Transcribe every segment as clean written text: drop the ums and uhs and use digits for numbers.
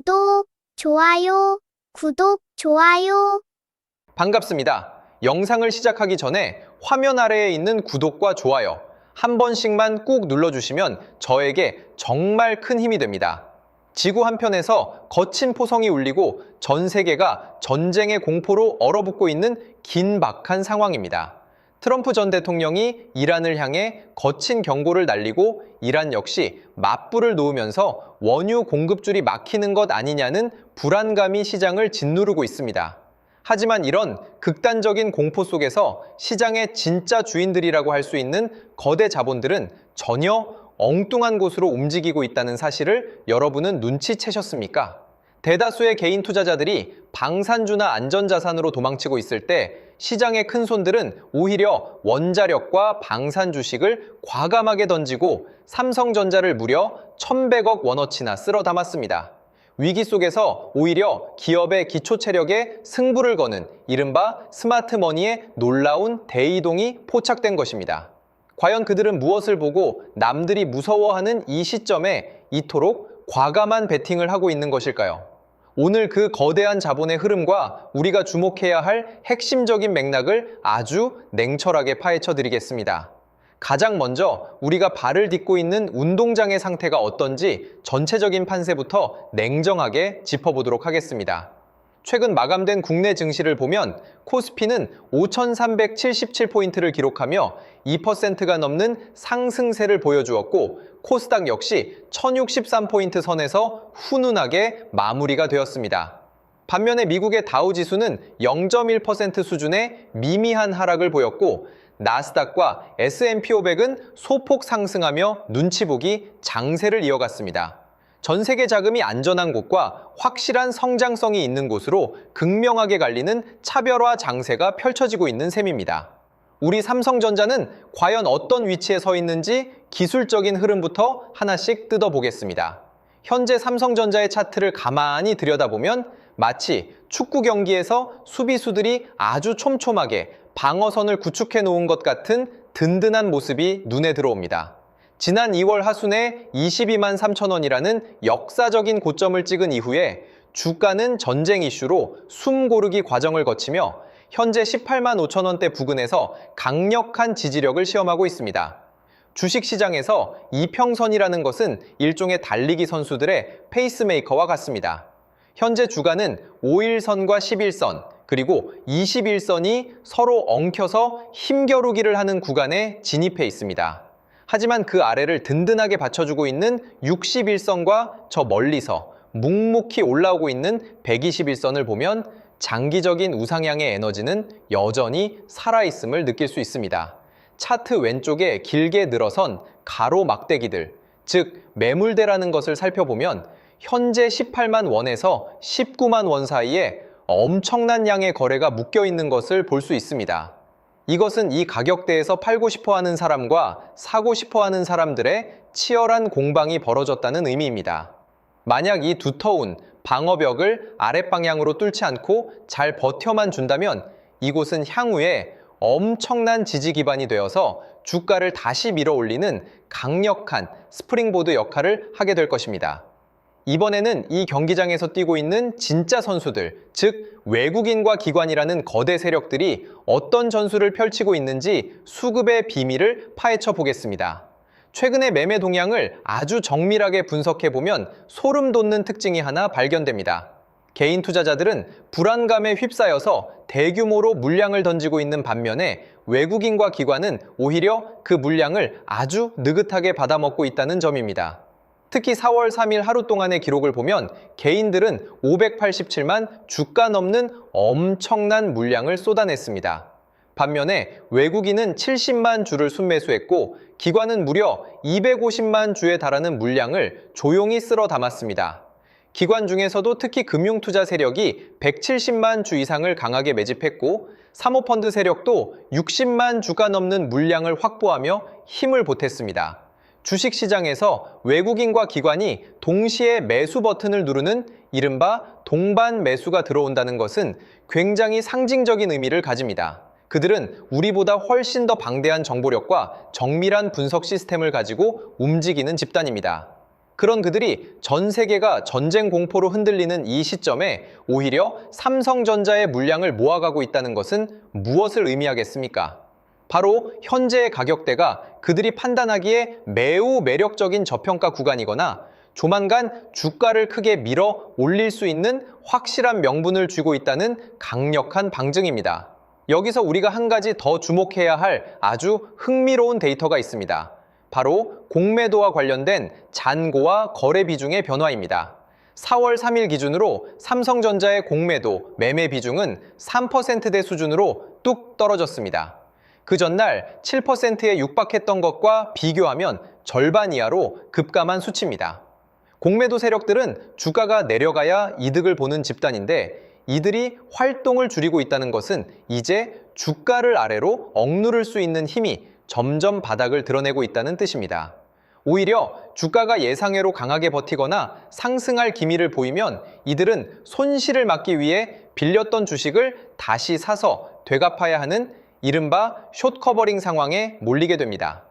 구독, 좋아요, 구독, 좋아요. 반갑습니다. 영상을 시작하기 전에 화면 아래에 있는 구독과 좋아요 한 번씩만 꾹 눌러주시면 저에게 정말 큰 힘이 됩니다. 지구 한편에서 거친 포성이 울리고 전 세계가 전쟁의 공포로 얼어붙고 있는 긴박한 상황입니다. 트럼프 전 대통령이 이란을 향해 거친 경고를 날리고 이란 역시 맞불을 놓으면서 원유 공급줄이 막히는 것 아니냐는 불안감이 시장을 짓누르고 있습니다. 하지만 이런 극단적인 공포 속에서 시장의 진짜 주인들이라고 할 수 있는 거대 자본들은 전혀 엉뚱한 곳으로 움직이고 있다는 사실을 여러분은 눈치채셨습니까? 대다수의 개인 투자자들이 방산주나 안전자산으로 도망치고 있을 때 시장의 큰손들은 오히려 원자력과 방산 주식을 과감하게 던지고 삼성전자를 무려 1,100억 원어치나 쓸어 담았습니다. 위기 속에서 오히려 기업의 기초체력에 승부를 거는 이른바 스마트머니의 놀라운 대이동이 포착된 것입니다. 과연 그들은 무엇을 보고 남들이 무서워하는 이 시점에 이토록 과감한 베팅을 하고 있는 것일까요? 오늘 그 거대한 자본의 흐름과 우리가 주목해야 할 핵심적인 맥락을 아주 냉철하게 파헤쳐 드리겠습니다. 가장 먼저 우리가 발을 딛고 있는 운동장의 상태가 어떤지 전체적인 판세부터 냉정하게 짚어보도록 하겠습니다. 최근 마감된 국내 증시를 보면 코스피는 5,377포인트를 기록하며 2%가 넘는 상승세를 보여주었고 코스닥 역시 1,063포인트 선에서 훈훈하게 마무리가 되었습니다. 반면에 미국의 다우지수는 0.1% 수준의 미미한 하락을 보였고 나스닥과 S&P 500은 소폭 상승하며 눈치 보기 장세를 이어갔습니다. 전 세계 자금이 안전한 곳과 확실한 성장성이 있는 곳으로 극명하게 갈리는 차별화 장세가 펼쳐지고 있는 셈입니다. 우리 삼성전자는 과연 어떤 위치에 서 있는지 기술적인 흐름부터 하나씩 뜯어보겠습니다. 현재 삼성전자의 차트를 가만히 들여다보면 마치 축구 경기에서 수비수들이 아주 촘촘하게 방어선을 구축해 놓은 것 같은 든든한 모습이 눈에 들어옵니다. 지난 2월 하순에 22만 3천 원이라는 역사적인 고점을 찍은 이후에 주가는 전쟁 이슈로 숨 고르기 과정을 거치며 현재 18만 5천 원대 부근에서 강력한 지지력을 시험하고 있습니다. 주식시장에서 이평선이라는 것은 일종의 달리기 선수들의 페이스메이커와 같습니다. 현재 주가는 5일선과 11선, 그리고 21선이 서로 엉켜서 힘겨루기를 하는 구간에 진입해 있습니다. 하지만 그 아래를 든든하게 받쳐주고 있는 61선과 저 멀리서 묵묵히 올라오고 있는 121선을 보면 장기적인 우상향의 에너지는 여전히 살아있음을 느낄 수 있습니다. 차트 왼쪽에 길게 늘어선 가로 막대기들, 즉 매물대라는 것을 살펴보면 현재 18만 원에서 19만 원 사이에 엄청난 양의 거래가 묶여 있는 것을 볼 수 있습니다. 이것은 이 가격대에서 팔고 싶어 하는 사람과 사고 싶어 하는 사람들의 치열한 공방이 벌어졌다는 의미입니다. 만약 이 두터운 방어벽을 아랫방향으로 뚫지 않고 잘 버텨만 준다면 이곳은 향후에 엄청난 지지 기반이 되어서 주가를 다시 밀어 올리는 강력한 스프링보드 역할을 하게 될 것입니다. 이번에는 이 경기장에서 뛰고 있는 진짜 선수들, 즉 외국인과 기관이라는 거대 세력들이 어떤 전술을 펼치고 있는지 수급의 비밀을 파헤쳐 보겠습니다. 최근의 매매 동향을 아주 정밀하게 분석해 보면 소름 돋는 특징이 하나 발견됩니다. 개인 투자자들은 불안감에 휩싸여서 대규모로 물량을 던지고 있는 반면에 외국인과 기관은 오히려 그 물량을 아주 느긋하게 받아먹고 있다는 점입니다. 특히 4월 3일 하루 동안의 기록을 보면 개인들은 587만 주가 넘는 엄청난 물량을 쏟아냈습니다. 반면에 외국인은 70만 주를 순매수했고 기관은 무려 250만 주에 달하는 물량을 조용히 쓸어 담았습니다. 기관 중에서도 특히 금융투자 세력이 170만 주 이상을 강하게 매집했고 사모펀드 세력도 60만 주가 넘는 물량을 확보하며 힘을 보탰습니다. 주식시장에서 외국인과 기관이 동시에 매수 버튼을 누르는 이른바 동반 매수가 들어온다는 것은 굉장히 상징적인 의미를 가집니다. 그들은 우리보다 훨씬 더 방대한 정보력과 정밀한 분석 시스템을 가지고 움직이는 집단입니다. 그런 그들이 전 세계가 전쟁 공포로 흔들리는 이 시점에 오히려 삼성전자의 물량을 모아가고 있다는 것은 무엇을 의미하겠습니까? 바로 현재의 가격대가 그들이 판단하기에 매우 매력적인 저평가 구간이거나 조만간 주가를 크게 밀어 올릴 수 있는 확실한 명분을 쥐고 있다는 강력한 방증입니다. 여기서 우리가 한 가지 더 주목해야 할 아주 흥미로운 데이터가 있습니다. 바로 공매도와 관련된 잔고와 거래 비중의 변화입니다. 4월 3일 기준으로 삼성전자의 공매도, 매매 비중은 3%대 수준으로 뚝 떨어졌습니다. 그 전날 7%에 육박했던 것과 비교하면 절반 이하로 급감한 수치입니다. 공매도 세력들은 주가가 내려가야 이득을 보는 집단인데 이들이 활동을 줄이고 있다는 것은 이제 주가를 아래로 억누를 수 있는 힘이 점점 바닥을 드러내고 있다는 뜻입니다. 오히려 주가가 예상외로 강하게 버티거나 상승할 기미를 보이면 이들은 손실을 막기 위해 빌렸던 주식을 다시 사서 되갚아야 하는 이른바 숏커버링 상황에 몰리게 됩니다.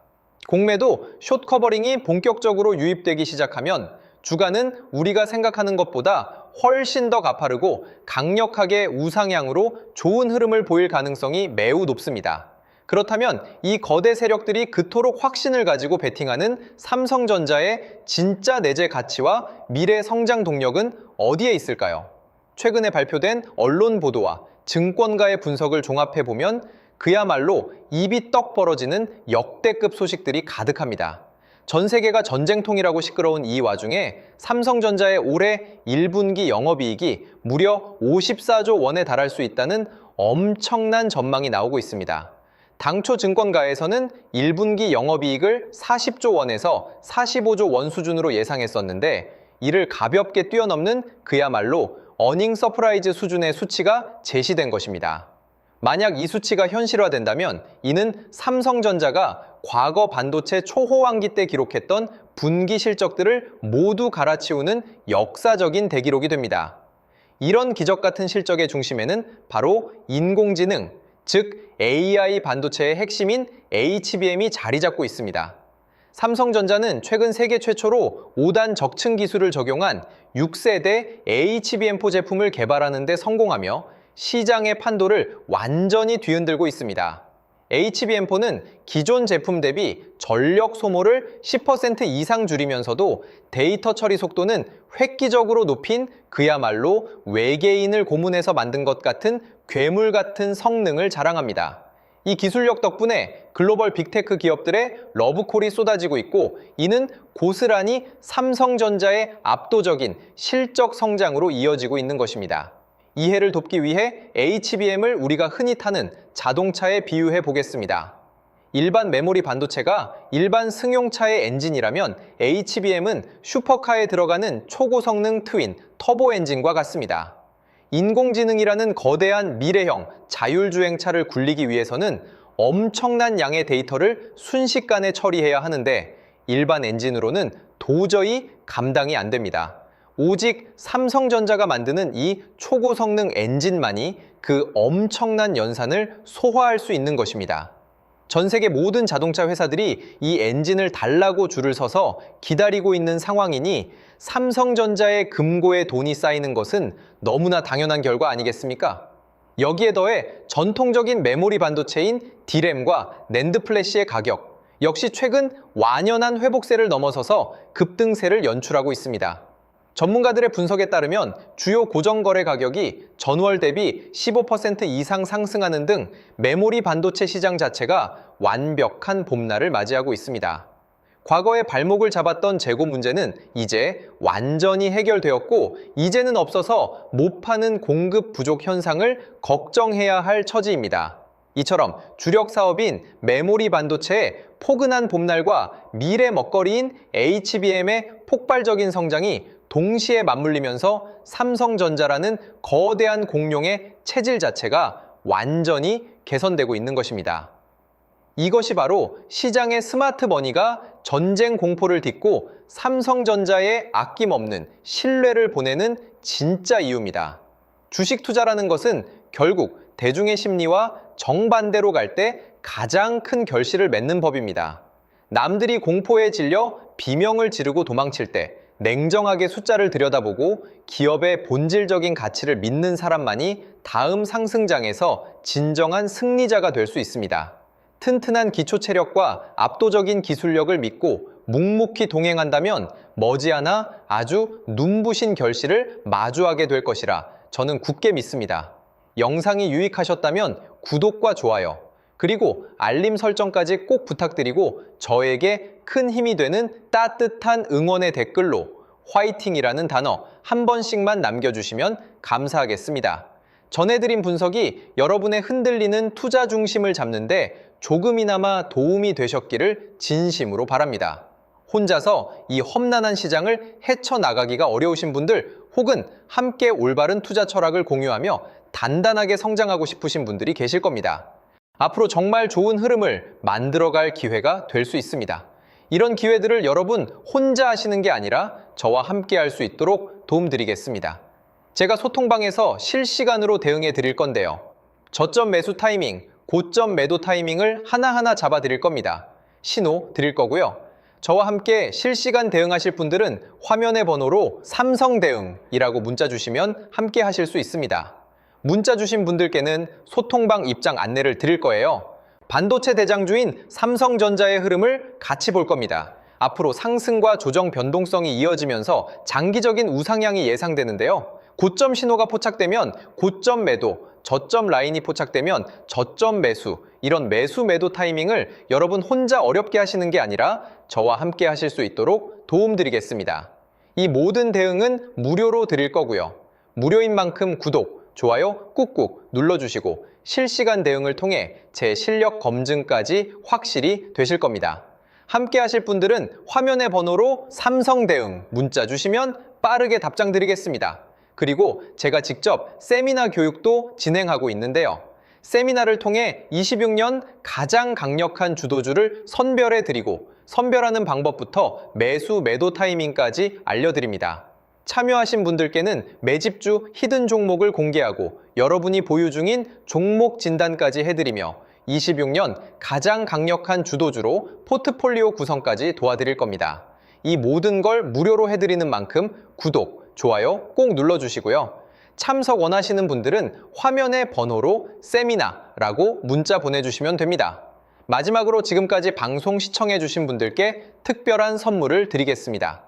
공매도 숏커버링이 본격적으로 유입되기 시작하면 주가는 우리가 생각하는 것보다 훨씬 더 가파르고 강력하게 우상향으로 좋은 흐름을 보일 가능성이 매우 높습니다. 그렇다면 이 거대 세력들이 그토록 확신을 가지고 베팅하는 삼성전자의 진짜 내재 가치와 미래 성장 동력은 어디에 있을까요? 최근에 발표된 언론 보도와 증권가의 분석을 종합해보면 그야말로 입이 떡 벌어지는 역대급 소식들이 가득합니다. 전 세계가 전쟁통이라고 시끄러운 이 와중에 삼성전자의 올해 1분기 영업이익이 무려 54조 원에 달할 수 있다는 엄청난 전망이 나오고 있습니다. 당초 증권가에서는 1분기 영업이익을 40조 원에서 45조 원 수준으로 예상했었는데 이를 가볍게 뛰어넘는 그야말로 어닝 서프라이즈 수준의 수치가 제시된 것입니다. 만약 이 수치가 현실화된다면 이는 삼성전자가 과거 반도체 초호황기 때 기록했던 분기 실적들을 모두 갈아치우는 역사적인 대기록이 됩니다. 이런 기적 같은 실적의 중심에는 바로 인공지능, 즉 AI 반도체의 핵심인 HBM이 자리 잡고 있습니다. 삼성전자는 최근 세계 최초로 5단 적층 기술을 적용한 6세대 HBM4 제품을 개발하는 데 성공하며 시장의 판도를 완전히 뒤흔들고 있습니다. HBM4는 기존 제품 대비 전력 소모를 10% 이상 줄이면서도 데이터 처리 속도는 획기적으로 높인 그야말로 외계인을 고문해서 만든 것 같은 괴물 같은 성능을 자랑합니다. 이 기술력 덕분에 글로벌 빅테크 기업들의 러브콜이 쏟아지고 있고 이는 고스란히 삼성전자의 압도적인 실적 성장으로 이어지고 있는 것입니다. 이해를 돕기 위해 HBM을 우리가 흔히 타는 자동차에 비유해 보겠습니다. 일반 메모리 반도체가 일반 승용차의 엔진이라면 HBM은 슈퍼카에 들어가는 초고성능 트윈, 터보 엔진과 같습니다. 인공지능이라는 거대한 미래형 자율주행차를 굴리기 위해서는 엄청난 양의 데이터를 순식간에 처리해야 하는데 일반 엔진으로는 도저히 감당이 안 됩니다. 오직 삼성전자가 만드는 이 초고성능 엔진만이 그 엄청난 연산을 소화할 수 있는 것입니다. 전 세계 모든 자동차 회사들이 이 엔진을 달라고 줄을 서서 기다리고 있는 상황이니 삼성전자의 금고에 돈이 쌓이는 것은 너무나 당연한 결과 아니겠습니까? 여기에 더해 전통적인 메모리 반도체인 D램과 낸드 플래시의 가격 역시 최근 완연한 회복세를 넘어서서 급등세를 연출하고 있습니다. 전문가들의 분석에 따르면 주요 고정거래 가격이 전월 대비 15% 이상 상승하는 등 메모리 반도체 시장 자체가 완벽한 봄날을 맞이하고 있습니다. 과거에 발목을 잡았던 재고 문제는 이제 완전히 해결되었고 이제는 없어서 못 파는 공급 부족 현상을 걱정해야 할 처지입니다. 이처럼 주력 사업인 메모리 반도체의 포근한 봄날과 미래 먹거리인 HBM의 폭발적인 성장이 동시에 맞물리면서 삼성전자라는 거대한 공룡의 체질 자체가 완전히 개선되고 있는 것입니다. 이것이 바로 시장의 스마트 머니가 전쟁 공포를 딛고 삼성전자에 아낌없는 신뢰를 보내는 진짜 이유입니다. 주식 투자라는 것은 결국 대중의 심리와 정반대로 갈 때 가장 큰 결실을 맺는 법입니다. 남들이 공포에 질려 비명을 지르고 도망칠 때 냉정하게 숫자를 들여다보고 기업의 본질적인 가치를 믿는 사람만이 다음 상승장에서 진정한 승리자가 될 수 있습니다. 튼튼한 기초 체력과 압도적인 기술력을 믿고 묵묵히 동행한다면 머지않아 아주 눈부신 결실을 마주하게 될 것이라 저는 굳게 믿습니다. 영상이 유익하셨다면 구독과 좋아요, 그리고 알림 설정까지 꼭 부탁드리고 저에게 큰 힘이 되는 따뜻한 응원의 댓글로 화이팅이라는 단어 한 번씩만 남겨주시면 감사하겠습니다. 전해드린 분석이 여러분의 흔들리는 투자 중심을 잡는데 조금이나마 도움이 되셨기를 진심으로 바랍니다. 혼자서 이 험난한 시장을 헤쳐나가기가 어려우신 분들 혹은 함께 올바른 투자 철학을 공유하며 단단하게 성장하고 싶으신 분들이 계실 겁니다. 앞으로 정말 좋은 흐름을 만들어갈 기회가 될 수 있습니다. 이런 기회들을 여러분 혼자 하시는 게 아니라 저와 함께 할 수 있도록 도움드리겠습니다. 제가 소통방에서 실시간으로 대응해 드릴 건데요. 저점 매수 타이밍, 고점 매도 타이밍을 하나하나 잡아 드릴 겁니다. 신호 드릴 거고요. 저와 함께 실시간 대응하실 분들은 화면의 번호로 삼성대응이라고 문자 주시면 함께 하실 수 있습니다. 문자 주신 분들께는 소통방 입장 안내를 드릴 거예요. 반도체 대장주인 삼성전자의 흐름을 같이 볼 겁니다. 앞으로 상승과 조정 변동성이 이어지면서 장기적인 우상향이 예상되는데요. 고점 신호가 포착되면 고점 매도, 저점 라인이 포착되면 저점 매수, 이런 매수 매도 타이밍을 여러분 혼자 어렵게 하시는 게 아니라 저와 함께 하실 수 있도록 도움드리겠습니다. 이 모든 대응은 무료로 드릴 거고요. 무료인 만큼 구독, 좋아요 꾹꾹 눌러주시고 실시간 대응을 통해 제 실력 검증까지 확실히 되실 겁니다. 함께 하실 분들은 화면의 번호로 삼성대응 문자 주시면 빠르게 답장 드리겠습니다. 그리고 제가 직접 세미나 교육도 진행하고 있는데요. 세미나를 통해 26년 가장 강력한 주도주를 선별해 드리고 선별하는 방법부터 매수 매도 타이밍까지 알려드립니다. 참여하신 분들께는 매집주 히든 종목을 공개하고 여러분이 보유 중인 종목 진단까지 해드리며 26년 가장 강력한 주도주로 포트폴리오 구성까지 도와드릴 겁니다. 이 모든 걸 무료로 해드리는 만큼 구독, 좋아요 꼭 눌러주시고요. 참석 원하시는 분들은 화면의 번호로 세미나라고 문자 보내주시면 됩니다. 마지막으로 지금까지 방송 시청해주신 분들께 특별한 선물을 드리겠습니다.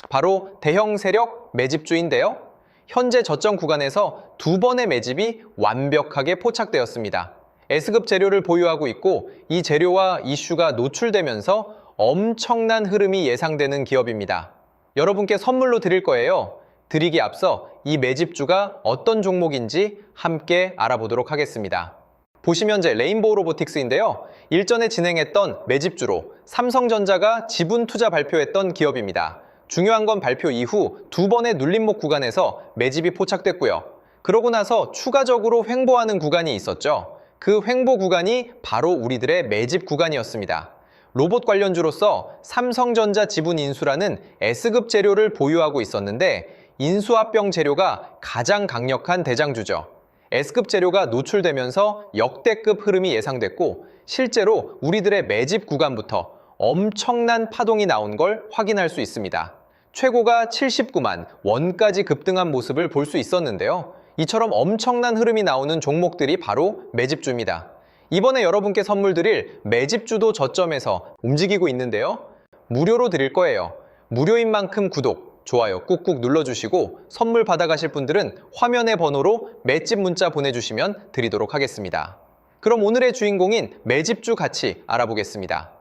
바로 대형 세력 매집주인데요. 현재 저점 구간에서 두 번의 매집이 완벽하게 포착되었습니다. S급 재료를 보유하고 있고 이 재료와 이슈가 노출되면서 엄청난 흐름이 예상되는 기업입니다. 여러분께 선물로 드릴 거예요. 드리기 앞서 이 매집주가 어떤 종목인지 함께 알아보도록 하겠습니다. 보시면 제 레인보우 로보틱스인데요. 일전에 진행했던 매집주로 삼성전자가 지분 투자 발표했던 기업입니다. 중요한 건 발표 이후 두 번의 눌림목 구간에서 매집이 포착됐고요. 그러고 나서 추가적으로 횡보하는 구간이 있었죠. 그 횡보 구간이 바로 우리들의 매집 구간이었습니다. 로봇 관련주로서 삼성전자 지분 인수라는 S급 재료를 보유하고 있었는데 인수합병 재료가 가장 강력한 대장주죠. S급 재료가 노출되면서 역대급 흐름이 예상됐고 실제로 우리들의 매집 구간부터 엄청난 파동이 나온 걸 확인할 수 있습니다. 최고가 79만 원까지 급등한 모습을 볼 수 있었는데요. 이처럼 엄청난 흐름이 나오는 종목들이 바로 매집주입니다. 이번에 여러분께 선물 드릴 매집주도 저점에서 움직이고 있는데요. 무료로 드릴 거예요. 무료인 만큼 구독, 좋아요 꾹꾹 눌러주시고 선물 받아가실 분들은 화면의 번호로 매집 문자 보내주시면 드리도록 하겠습니다. 그럼 오늘의 주인공인 매집주 같이 알아보겠습니다.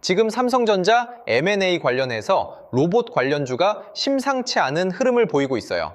지금 삼성전자 M&A 관련해서 로봇 관련주가 심상치 않은 흐름을 보이고 있어요.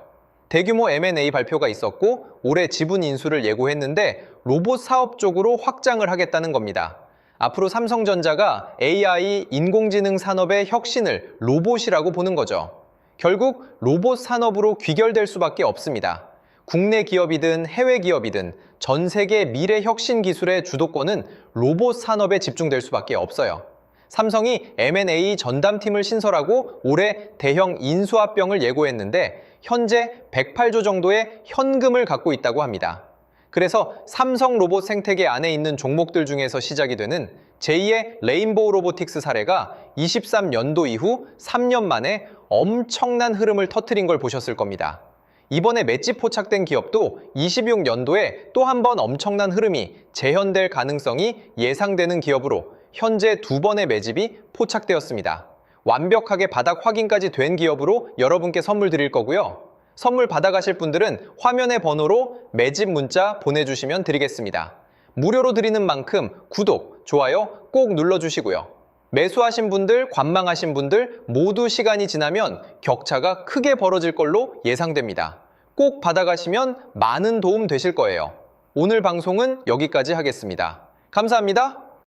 대규모 M&A 발표가 있었고 올해 지분 인수를 예고했는데 로봇 사업 쪽으로 확장을 하겠다는 겁니다. 앞으로 삼성전자가 AI, 인공지능 산업의 혁신을 로봇이라고 보는 거죠. 결국 로봇 산업으로 귀결될 수밖에 없습니다. 국내 기업이든 해외 기업이든 전 세계 미래 혁신 기술의 주도권은 로봇 산업에 집중될 수밖에 없어요. 삼성이 M&A 전담팀을 신설하고 올해 대형 인수합병을 예고했는데 현재 108조 정도의 현금을 갖고 있다고 합니다. 그래서 삼성 로봇 생태계 안에 있는 종목들 중에서 시작이 되는 제2의 레인보우 로보틱스 사례가 23년도 이후 3년 만에 엄청난 흐름을 터뜨린 걸 보셨을 겁니다. 이번에 맷집 포착된 기업도 26년도에 또 한 번 엄청난 흐름이 재현될 가능성이 예상되는 기업으로 현재 2번의 매집이 포착되었습니다. 완벽하게 바닥 확인까지 된 기업으로 여러분께 선물 드릴 거고요. 선물 받아가실 분들은 화면의 번호로 매집 문자 보내주시면 드리겠습니다. 무료로 드리는 만큼 구독, 좋아요 꼭 눌러주시고요. 매수하신 분들, 관망하신 분들 모두 시간이 지나면 격차가 크게 벌어질 걸로 예상됩니다. 꼭 받아가시면 많은 도움 되실 거예요. 오늘 방송은 여기까지 하겠습니다. 감사합니다.